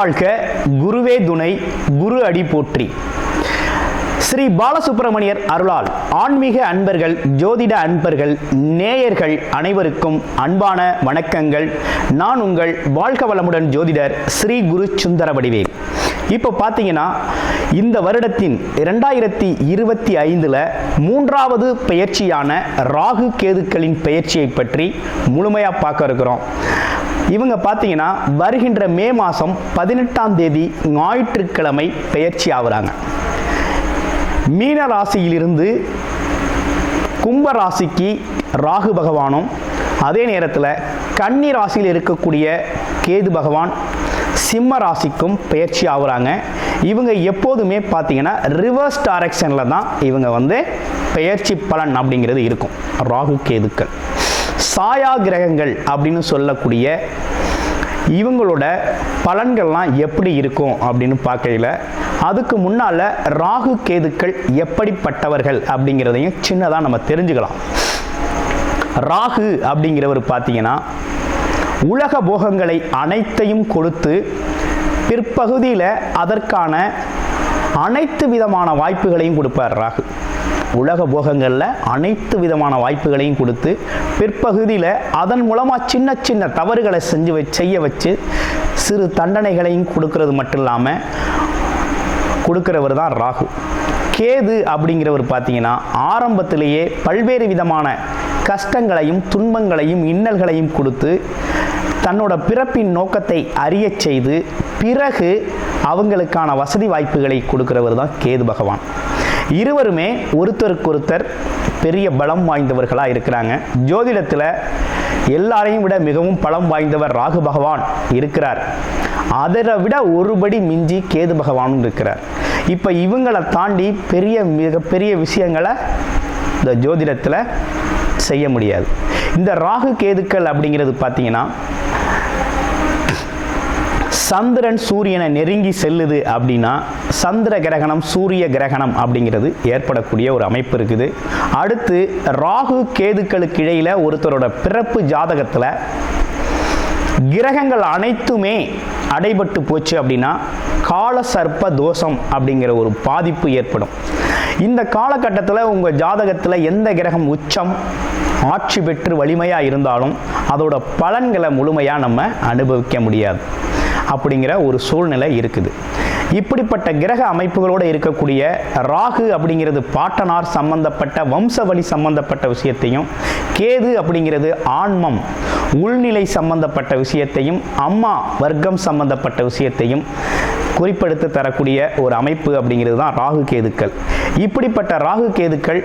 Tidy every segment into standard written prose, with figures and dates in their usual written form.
வாழ்க, குருவே துணை, குரு அடி போற்றி. ஸ்ரீ பாலசுப்பிரமணியர் அருளால் ஆன்மீக அன்பர்கள், ஜோதிட அன்பர்கள், நேயர்கள் அனைவருக்கும் அன்பான வணக்கங்கள். நான் உங்கள் வாழ்க வளமுடன் ஜோதிடர் ஸ்ரீ குரு சுந்தரவடிவேல். இப்போ பார்த்தீங்கன்னா இந்த வருடத்தின் 2025 மூன்றாவது பெயர்ச்சியான ராகு கேதுக்களின் பெயர்ச்சியை பற்றி முழுமையாக பார்க்க இருக்கிறோம். இவங்க பார்த்தீங்கன்னா வருகின்ற மே மாதம் 18ஆம் தேதி ஞாயிற்றுக்கிழமை பெயர்ச்சி ஆகுறாங்க. மீன ராசியிலிருந்து கும்ப ராசிக்கு ராகு பகவானும், அதே நேரத்தில் கன்னி ராசியில் இருக்கக்கூடிய கேது பகவான் சிம்ம ராசிக்கும் பெயர்ச்சி ஆகுறாங்க. இவங்க எப்போதுமே பார்த்தீங்கன்னா ரிவர்ஸ் டைரக்ஷனில் தான் இவங்க பெயர்ச்சி பலன் அப்படிங்கிறது இருக்கும். ராகு கேதுக்கள் சாயா கிரகங்கள் அப்படின்னு சொல்லக்கூடிய இவங்களோட பலன்கள்லாம் எப்படி இருக்கும் அப்படின்னு பார்க்கையில் அதுக்கு முன்னால் ராகு கேதுக்கள் எப்படிப்பட்டவர்கள் அப்படிங்கிறதையும் சின்னதாக நம்ம தெரிஞ்சுக்கலாம். ராகு அப்படிங்கிறவர் பார்த்தீங்கன்னா உலக போகங்களை அனைத்தையும் கொடுத்து பிற்பகுதியில் அதற்கான அனைத்து விதமான வாய்ப்புகளையும் கொடுப்பார். ராகு உலக போகங்களில் அனைத்து விதமான வாய்ப்புகளையும் கொடுத்து பிற்பகுதியில் அதன் மூலமாக சின்ன சின்ன தவறுகளை செய்ய வச்சு சிறு தண்டனைகளையும் கொடுக்கறது மட்டும் இல்லாமல் கொடுக்கிறவர் தான் ராகு. கேது அப்படிங்கிறவர் பார்த்தீங்கன்னா ஆரம்பத்திலேயே பல்வேறு விதமான கஷ்டங்களையும் துன்பங்களையும் இன்னல்களையும் கொடுத்து தன்னோட பிறப்பின் நோக்கத்தை அறிய செய்து பிறகு அவங்களுக்கான வசதி வாய்ப்புகளை கொடுக்கிறவர் தான் கேது பகவான். இருவருமே ஒருத்தருக்கொருத்தர் பெரிய பலம் வாய்ந்தவர்களாக இருக்கிறாங்க. ஜோதிடத்தில் எல்லாரையும் விட மிகவும் பலம் வாய்ந்தவர் ராகு பகவான் இருக்கிறார். அதை விட ஒருபடி மிஞ்சி கேது பகவானும் இருக்கிறார். இப்போ இவங்களை தாண்டி மிகப்பெரிய விஷயங்களை இந்த ஜோதிடத்தில் செய்ய முடியாது. இந்த ராகு கேதுக்கள் அப்படிங்கிறது பார்த்தீங்கன்னா சந்திரன் சூரியனை நெருங்கி செல்லுது அப்படின்னா சந்திர கிரகணம், சூரிய கிரகணம் அப்படிங்கிறது ஏற்படக்கூடிய ஒரு அமைப்பு இருக்குது. அடுத்து ராகு கேதுக்களுக்கு இடையில ஒருத்தரோட பிறப்பு ஜாதகத்தில் கிரகங்கள் அனைத்துமே அடைபட்டு போச்சு அப்படின்னா கால சர்ப்ப தோஷம் அப்படிங்கிற ஒரு பாதிப்பு ஏற்படும். இந்த காலகட்டத்தில் உங்கள் ஜாதகத்தில் எந்த கிரகம் உச்சம் ஆட்சி பெற்று வலிமையாக இருந்தாலும் அதோட பலன்களை முழுமையாக நம்ம அனுபவிக்க முடியாது அப்படிங்கிற ஒரு சூழ்நிலை இருக்குது. இப்படிப்பட்ட கிரக அமைப்புகளோடு இருக்கக்கூடிய ராகு அப்படிங்கிறது பாட்டனார் சம்பந்தப்பட்ட வம்சவழி சம்பந்தப்பட்ட விஷயத்தையும், கேது அப்படிங்கிறது ஆன்மம் உள்நிலை சம்பந்தப்பட்ட விஷயத்தையும், அம்மா வர்க்கம் சம்பந்தப்பட்ட விஷயத்தையும் குறிப்பெடுத்து தரக்கூடிய ஒரு அமைப்பு அப்படிங்கிறது தான் ராகு கேதுக்கள். இப்படிப்பட்ட ராகு கேதுக்கள்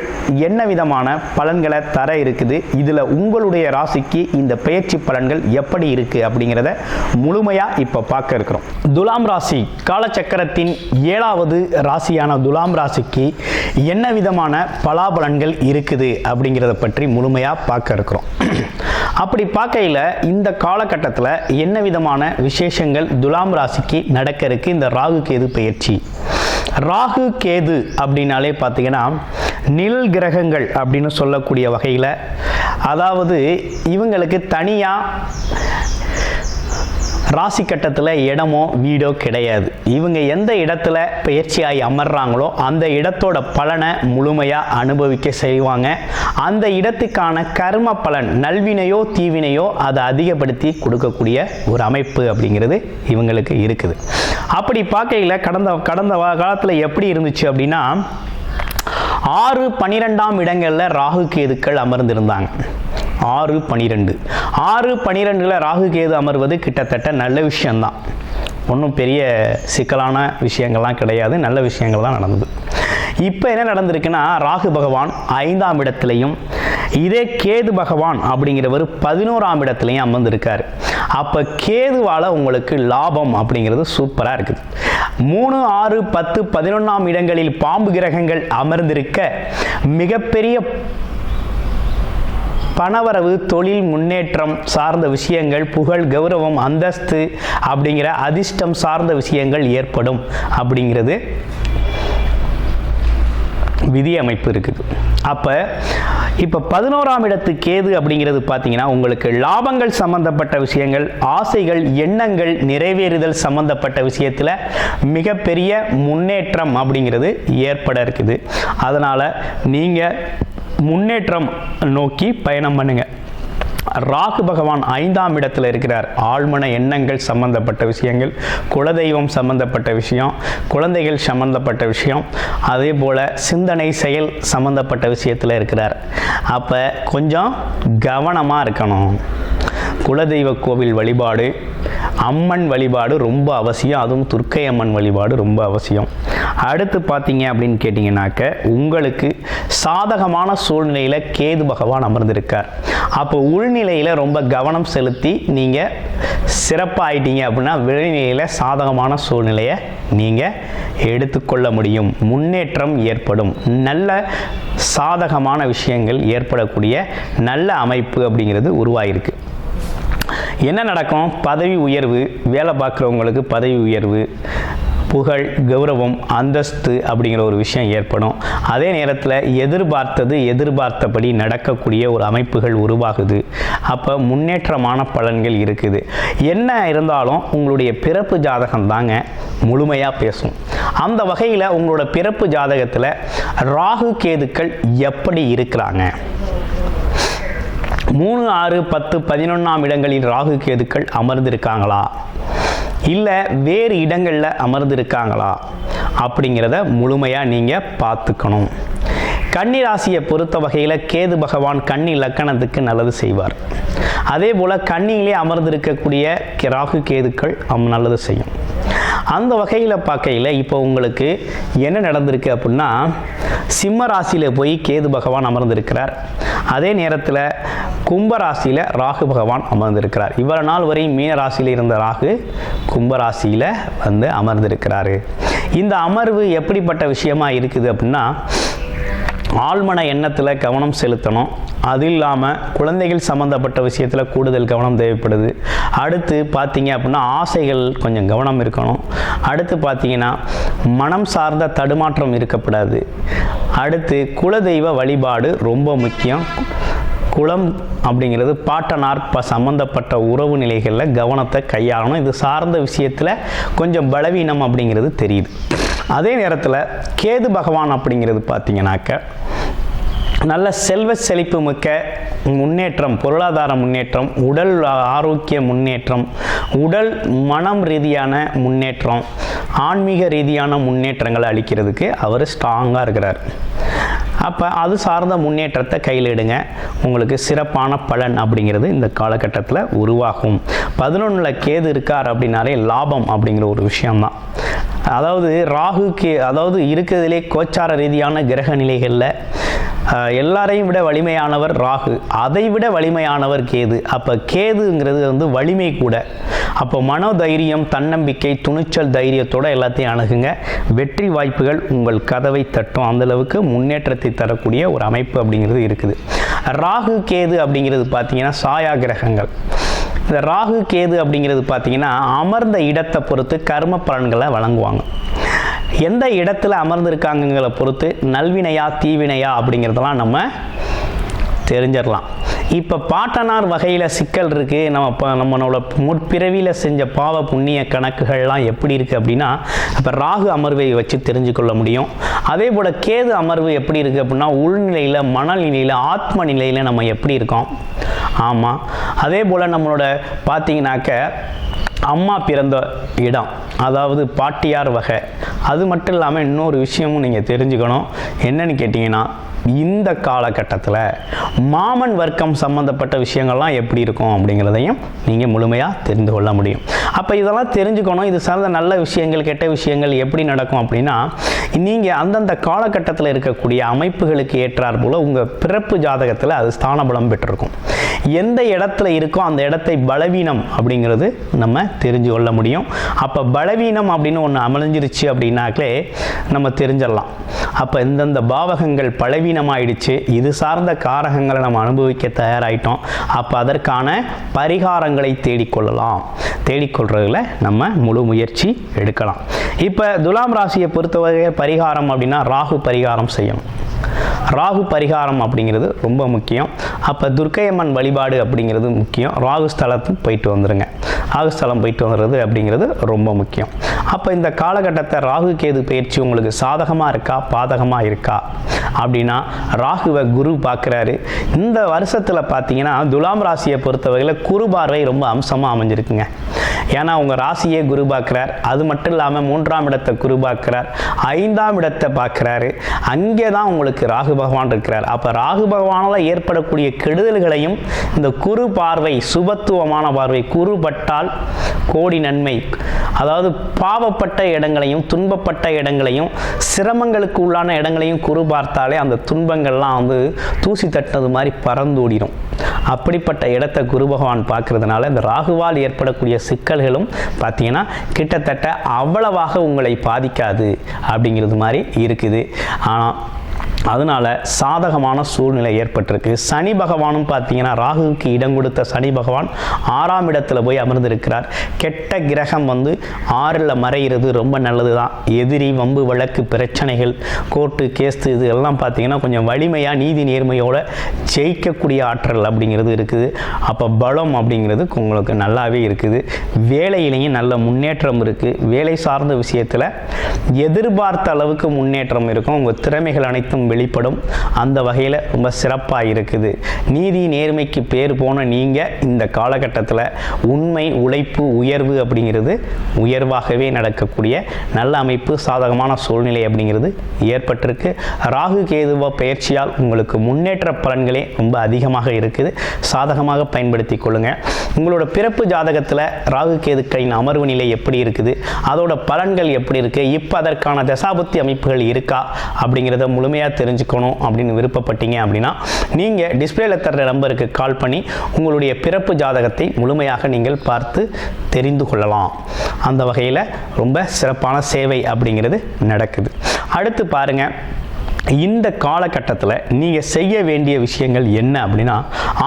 என்ன விதமான பலன்களை தர இருக்குது, இதில் உங்களுடைய ராசிக்கு இந்த பெயர்ச்சி பலன்கள் எப்படி இருக்குது அப்படிங்கிறத முழுமையாக இப்போ பார்க்க இருக்கிறோம். துலாம் ராசி காலச்சக்கரத்தின் 7வது ராசியான துலாம் ராசிக்கு என்ன விதமான பலாபலன்கள் இருக்குது அப்படிங்கிறத பற்றி முழுமையாக பார்க்க இருக்கிறோம். அப்படி பார்க்கையில் இந்த காலகட்டத்தில் என்ன விதமான விசேஷங்கள் துலாம் ராசிக்கு நடக்க இருக்கு இந்த ராகு கேது பெயர்ச்சி. ராகு கேது அப்படின்னாலே பார்த்தீங்கன்னா நிழல் கிரகங்கள் அப்படின்னு சொல்லக்கூடிய வகையில், அதாவது இவங்களுக்கு தனியாக ராசி கட்டத்தில் இடமோ வீடோ கிடையாது. இவங்க எந்த இடத்துல பெயர்ச்சியாகி அமர்றாங்களோ அந்த இடத்தோட பலனை முழுமையாக அனுபவிக்க செய்வாங்க. அந்த இடத்துக்கான கர்ம பலன், நல்வினையோ தீவினையோ அதை அதிகப்படுத்தி கொடுக்கக்கூடிய ஒரு அமைப்பு அப்படிங்கிறது இவங்களுக்கு இருக்குது. அப்படி பார்க்கையில் கடந்த காலத்தில் எப்படி இருந்துச்சு அப்படின்னா 6, 12ஆம் இடங்களில் ராகு கேதுக்கள் அமர்ந்திருந்தாங்க. 6, 12 ராகு கேது அமர்வது கிட்டத்தட்ட நல்ல விஷயம்தான். ஒன்றும் பெரிய சிக்கலான விஷயங்கள்லாம் கிடையாது, நல்ல விஷயங்கள் தான் நடந்தது. இப்போ என்ன நடந்திருக்குன்னா ராகு பகவான் 5ஆம் இடத்துலையும் இதே கேது பகவான் அப்படிங்கிறவர் 11ஆம் இடத்துலையும் அமர்ந்திருக்காரு. அப்போ கேதுவால் உங்களுக்கு லாபம் அப்படிங்கிறது சூப்பராக இருக்குது. 3, 6, 10, 11ஆம் இடங்களில் பாம்பு கிரகங்கள் அமர்ந்திருக்க மிகப்பெரிய பணவரவு, தொழில் முன்னேற்றம் சார்ந்த விஷயங்கள், புகழ், கௌரவம், அந்தஸ்து அப்படிங்கிற அதிர்ஷ்டம் சார்ந்த விஷயங்கள் ஏற்படும் அப்படிங்கிறது விதி அமைப்பு இருக்குது. அப்போ இப்போ 11ஆம் இடத்து கேது அப்படிங்கிறது பார்த்தீங்கன்னா உங்களுக்கு லாபங்கள் சம்பந்தப்பட்ட விஷயங்கள், ஆசைகள், எண்ணங்கள் நிறைவேறுதல் சம்பந்தப்பட்ட விஷயத்தில் மிகப்பெரிய முன்னேற்றம் அப்படிங்கிறது ஏற்பட இருக்குது. அதனால் நீங்கள் முன்னேற்றம் நோக்கி பயணம் பண்ணுங்க. ராகு பகவான் 5ஆம் இடத்துல இருக்கிறார். ஆழ்மன எண்ணங்கள் சம்பந்தப்பட்ட விஷயங்கள், குலதெய்வம் சம்பந்தப்பட்ட விஷயம், குழந்தைகள் சம்பந்தப்பட்ட விஷயம், அதே போல் சிந்தனை செயல் சம்பந்தப்பட்ட விஷயத்தில் இருக்கிறார். அப்போ கொஞ்சம் கவனமாக இருக்கணும். குலதெய்வ கோவில் வழிபாடு, அம்மன் வழிபாடு ரொம்ப அவசியம். அதுவும் துர்க்கை அம்மன் வழிபாடு ரொம்ப அவசியம். அடுத்து பார்த்தீங்க அப்படின்னு கேட்டிங்கனாக்க உங்களுக்கு சாதகமான சூழ்நிலையில் கேது பகவான் அமர்ந்திருக்கார். அப்போ உள்நிலையில் ரொம்ப கவனம் செலுத்தி நீங்கள் சிறப்பாயிட்டீங்க அப்படின்னா வெளிநிலையில் சாதகமான சூழ்நிலையை நீங்கள் எடுத்துக்கொள்ள முடியும். முன்னேற்றம் ஏற்படும். நல்ல சாதகமான விஷயங்கள் ஏற்படக்கூடிய நல்ல அமைப்பு அப்படிங்கிறது உருவாயிருக்கு. என்ன நடக்கும்? பதவி உயர்வு, வேலை பார்க்குறவங்களுக்கு பதவி உயர்வு, புகழ், கௌரவம், அந்தஸ்து அப்படிங்கிற ஒரு விஷயம் ஏற்படும். அதே நேரத்தில் எதிர்பார்த்தபடி நடக்கக்கூடிய ஒரு அமைப்புகள் உருவாகுது. அப்போ முன்னேற்றமான பலன்கள் இருக்குது. என்ன இருந்தாலும் உங்களுடைய பிறப்பு ஜாதகம் தாங்க முழுமையாக பேசும். அந்த வகையில் உங்களோட பிறப்பு ஜாதகத்தில் ராகு கேதுக்கள் எப்படி இருக்கிறாங்க? 3, 6, 10, 11ஆம் இடங்களில் ராகு கேதுக்கள் அமர்ந்திருக்காங்களா, இல்லை வேறு இடங்களில் அமர்ந்திருக்காங்களா அப்படிங்கிறத முழுமையாக நீங்கள் பார்த்துக்கணும். கன்னி ராசியை பொறுத்த வகையில் கேது பகவான் கன்னி லக்கணத்துக்கு நல்லது செய்வார். அதே போல் கன்னியிலே அமர்ந்திருக்கக்கூடிய ராகு கேதுக்கள் நல்லது செய்யும். அந்த வகையில் பார்க்கையில் இப்போ உங்களுக்கு என்ன நடந்திருக்கு அப்படின்னா, சிம்ம ராசியில் போய் கேது பகவான் அமர்ந்திருக்கிறார். அதே நேரத்தில் கும்பராசியில் ராகு பகவான் அமர்ந்திருக்கிறார். இவ்வளவு நாள் வரை மீன ராசியில் இருந்த ராகு கும்பராசியில் அமர்ந்திருக்கிறாரு. இந்த அமர்வு எப்படிப்பட்ட விஷயமா இருக்குது அப்படின்னா, ஆழ்மன எண்ணத்தில் கவனம் செலுத்தணும். அது இல்லாமல் குழந்தைகள் சம்மந்தப்பட்ட விஷயத்தில் கூடுதல் கவனம் தேவைப்படுது. அடுத்து பார்த்தீங்க அப்படின்னா ஆசைகள் கொஞ்சம் கவனம் இருக்கணும். அடுத்து பார்த்தீங்கன்னா மனம் சார்ந்த தடுமாற்றம் இருக்கப்படாது. அடுத்து குலதெய்வ வழிபாடு ரொம்ப முக்கியம். குலம் அப்படிங்கிறது பாட்டனார் சம்பந்தப்பட்ட உறவு நிலைகளில் கவனத்தை கையாளணும். இது சார்ந்த விஷயத்தில் கொஞ்சம் பலவீனம் அப்படிங்கிறது தெரியுது. அதே நேரத்தில் கேது பகவான் அப்படிங்கிறது பார்த்தீங்கன்னாக்க நல்ல செல்வ செழிப்பு மிக்க முன்னேற்றம், பொருளாதார முன்னேற்றம், உடல் ஆரோக்கிய முன்னேற்றம், உடல் மனம் ரீதியான முன்னேற்றம், ஆன்மீக ரீதியான முன்னேற்றங்களை அளிக்கிறதுக்கு அவர் ஸ்ட்ராங்காக இருக்கிறார். அப்போ அது சார்ந்த முன்னேற்றத்தை கையில் எடுங்க. உங்களுக்கு சிறப்பான பலன் அப்படிங்கிறது இந்த காலகட்டத்தில் உருவாகும். 11ல் கேது இருக்கார் அப்படின்னாலே லாபம் அப்படிங்கிற ஒரு விஷயம்தான். அதாவது ராகுக்கு இருக்கிறதுலே கோச்சார ரீதியான கிரக நிலைகளில் எல்லாரையும் விட வலிமையானவர் ராகு, அதை விட வலிமையானவர் கேது. அப்போ கேதுங்கிறது வலிமை கூட. அப்போ மனோதைரியம், தன்னம்பிக்கை, துணிச்சல், தைரியத்தோடு எல்லாத்தையும் அணுகுங்க. வெற்றி வாய்ப்புகள் உங்கள் கதவை தட்டும். அந்தளவுக்கு முன்னேற்றத்தை தரக்கூடிய ஒரு அமைப்பு அப்படிங்கிறது இருக்குது. ராகு கேது அப்படிங்கிறது பார்த்தீங்கன்னா சாயா கிரகங்கள். இந்த ராகு கேது அப்படிங்கிறது பார்த்தீங்கன்னா அமர்ந்த இடத்தை பொறுத்து கர்ம பலன்களை வழங்குவாங்க. எந்த இடத்துல அமர்ந்திருக்காங்கங்களை பொறுத்து நல்வினையா தீவினையா அப்படிங்கிறதெல்லாம் நம்ம தெரிஞ்சிடலாம். இப்போ பாட்டனார் வகையில் சிக்கல் இருக்குது. நம்மளோட முற்பிறவியில் செஞ்ச பாவ புண்ணிய கணக்குகள்லாம் எப்படி இருக்குது அப்படின்னா இப்போ ராகு அமர்வை வச்சு தெரிஞ்சுக்கொள்ள முடியும். அதே போல் கேது அமர்வு எப்படி இருக்குது அப்படின்னா உள்நிலையில், மனநிலையில், ஆத்ம நிலையில் நம்ம எப்படி இருக்கோம். ஆமாம், அதே போல் நம்மளோட பார்த்தீங்கன்னாக்க அம்மா பிறந்த இடம், அதாவது பாட்டியார் வகை. அது மட்டும் இல்லாமல் இன்னொரு விஷயமும் நீங்கள் தெரிஞ்சுக்கணும். என்னன்னு கேட்டிங்கன்னா இந்த காலகட்டத்தில் மாமன் வர்க்கம் சம்மந்தப்பட்ட விஷயங்கள்லாம் எப்படி இருக்கும் அப்படிங்கிறதையும் நீங்கள் முழுமையாக தெரிந்து கொள்ள முடியும். அப்போ இதெல்லாம் தெரிஞ்சுக்கணும். இது சார்ந்த நல்ல விஷயங்கள், கெட்ட விஷயங்கள் எப்படி நடக்கும் அப்படின்னா நீங்கள் அந்தந்த காலகட்டத்தில் இருக்கக்கூடிய அமைப்புகளுக்கு ஏற்றார் போல் உங்கள் பிறப்பு ஜாதகத்தில் அது ஸ்தானபலம் பெற்றிருக்கும். எந்த இடத்துல இருக்கோ அந்த இடத்தை பலவீனம் அப்படிங்கிறது நம்ம தெரிஞ்சு கொள்ள முடியும். அப்போ பலவீனம் அப்படின்னு ஒன்று அமைஞ்சிருச்சு அப்படின்னாக்களே நம்ம தெரிஞ்சிடலாம். அப்போ இந்தந்த பாவகங்கள் பலவீனமாயிடுச்சு, இது சார்ந்த காரகங்களை நம்ம அனுபவிக்க தயாராகிட்டோம். அப்போ அதற்கான பரிகாரங்களை தேடிக்கொள்ளலாம். தேடிக்கொள்றதுல நம்ம முழு முயற்சி எடுக்கலாம். இப்போ துலாம் ராசியை பொறுத்தவரை பரிகாரம் அப்படின்னா ராகு பரிகாரம் செய்யணும். ராகு பரிகாரம் அப்படிங்கிறது ரொம்ப முக்கியம். அப்போ துர்க்கையம்மன் வழிபாடு அப்படிங்கிறது முக்கியம். ராகு ஸ்தலத்துக்கு போயிட்டு வந்துடுங்க. ராகு ஸ்தலம் போயிட்டு வந்துடுறது அப்படிங்கிறது ரொம்ப முக்கியம். அப்போ இந்த காலகட்டத்தை ராகு கேது பயிற்சி உங்களுக்கு சாதகமாக இருக்கா பாதகமாக இருக்கா அப்படின்னா, ராகுவை குரு பார்க்குறாரு. இந்த வருஷத்தில் பார்த்தீங்கன்னா துலாம் ராசியை பொறுத்தவரையில் குரு பார்வை ரொம்ப அம்சமாக அமைஞ்சிருக்குங்க. ஏன்னா உங்கள் ராசியே குரு பார்க்குறார். அது மட்டும் இல்லாமல் 3ஆம் இடத்தை குரு பார்க்குறார், 5ஆம் இடத்தை பார்க்குறாரு. அங்கே தான் உங்களுக்கு ராகு பகவான் இருக்கிறார். அப்போ ராகு பகவானால் ஏற்படக்கூடிய கெடுதல்களையும் இந்த குரு பார்வை, சுபத்துவமான பார்வை, குரு பட்டால் கோடி நன்மை. அதாவது பாவப்பட்ட இடங்களையும் துன்பப்பட்ட இடங்களையும் சிரமங்களுக்கு உள்ளான இடங்களையும் குரு பார்த்தாலே அந்த துன்பங்கள்லாம் தூசி தட்டினது மாதிரி பறந்தோடிடும். அப்படிப்பட்ட இடத்தை குரு பகவான் பார்க்கறதுனால இந்த ராகுவால் ஏற்படக்கூடிய சிக்கல்களும் பார்த்தீங்கன்னா கிட்டத்தட்ட அவ்வளவாக உங்களை பாதிக்காது அப்படிங்கிறது மாதிரி இருக்குது. ஆனால் அதனால் சாதகமான சூழ்நிலை ஏற்பட்டிருக்கு. சனி பகவானும் பார்த்தீங்கன்னா ராகுவுக்கு இடம் கொடுத்த சனி பகவான் 6ஆம் இடத்துல போய் அமர்ந்திருக்கிறார். கெட்ட கிரகம் 6ல் மறைகிறது ரொம்ப நல்லது தான். எதிரி, வம்பு, வழக்கு, பிரச்சனைகள், கோர்ட்டு, கேஸ்து இது எல்லாம் பார்த்தீங்கன்னா கொஞ்சம் வலிமையாக நீதி நேர்மையோடு ஜெயிக்கக்கூடிய ஆற்றல் அப்படிங்கிறது இருக்குது. அப்போ பலம் அப்படிங்கிறது உங்களுக்கு நல்லாவே இருக்குது. வேலையிலையும் நல்ல முன்னேற்றம் இருக்குது. வேலை சார்ந்த விஷயத்தில் எதிர்பார்த்த அளவுக்கு முன்னேற்றம் இருக்கும். உங்கள் திறமைகள் அனைத்தும் வெளிப்படும். அந்த வகையில் ரொம்ப சிறப்பாக இருக்குது. நீதி நேர்மைக்கு பேர் போன நீங்கள் இந்த காலகட்டத்தில் உண்மை, உழைப்பு, உயர்வு அப்படிங்கிறது உயர்வாகவே நடக்கக்கூடிய நல்ல அமைப்பு, சாதகமான சூழ்நிலை அப்படிங்கிறது ஏற்பட்டிருக்கு. ராகு கேதுவ பயிற்சியால் உங்களுக்கு முன்னேற்ற பலன்களே ரொம்ப அதிகமாக இருக்குது. சாதகமாக பயன்படுத்தி கொள்ளுங்கள். உங்களோட பிறப்பு ஜாதகத்தில் ராகு கேதுக்களின் அமர்வு நிலை எப்படி இருக்குது, அதோட பலன்கள் எப்படி இருக்குது, இப்போ அதற்கான தசாபுத்தி அமைப்புகள் இருக்கா அப்படிங்கிறத முழுமையாக தெரிஞ்சுக்கணும் அப்படின்னு விருப்பப்பட்டீங்க அப்படின்னா நீங்கள் டிஸ்பிளேல தர்ற நம்பருக்கு கால் பண்ணி உங்களுடைய பிறப்பு ஜாதகத்தை முழுமையாக நீங்கள் பார்த்து தெரிந்து கொள்ளலாம். அந்த வகையில் ரொம்ப சிறப்பான சேவை அப்படிங்கிறது நடக்குது. அடுத்து பாருங்கள், இந்த காலகட்டத்தில் நீங்கள் செய்ய வேண்டிய விஷயங்கள் என்ன அப்படின்னா,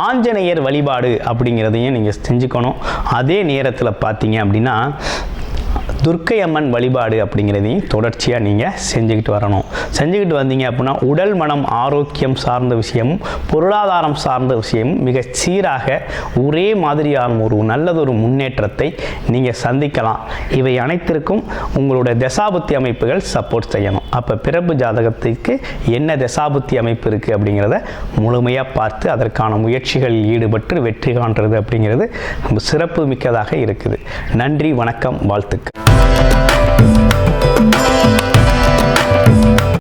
ஆஞ்சநேயர் வழிபாடு அப்படிங்கிறதையும் நீங்கள் செஞ்சுக்கணும். அதே நேரத்தில் பார்த்தீங்க அப்படின்னா துர்க்கை அம்மன் வழிபாடு அப்படிங்கிறதையும் தொடர்ச்சியாக நீங்கள் செஞ்சுக்கிட்டு வரணும். செஞ்சுக்கிட்டு வந்தீங்க அப்படின்னா உடல் மனம் ஆரோக்கியம் சார்ந்த விஷயமும் பொருளாதாரம் சார்ந்த விஷயமும் மிக சீராக ஒரே மாதிரியான ஒரு நல்லதொரு முன்னேற்றத்தை நீங்கள் சந்திக்கலாம். இவை அனைத்திற்கும் உங்களோட தசாபுத்தி அமைப்புகள் சப்போர்ட் செய்யணும். அப்போ பிறப்பு ஜாதகத்துக்கு என்ன தசாபுத்தி அமைப்பு இருக்குது அப்படிங்கிறத முழுமையாக பார்த்து அதற்கான முயற்சிகளில் ஈடுபட்டு வெற்றி காண்றது அப்படிங்கிறது சிறப்பு மிக்கதாக இருக்குது. நன்றி, வணக்கம், வாழ்த்துக்கள்.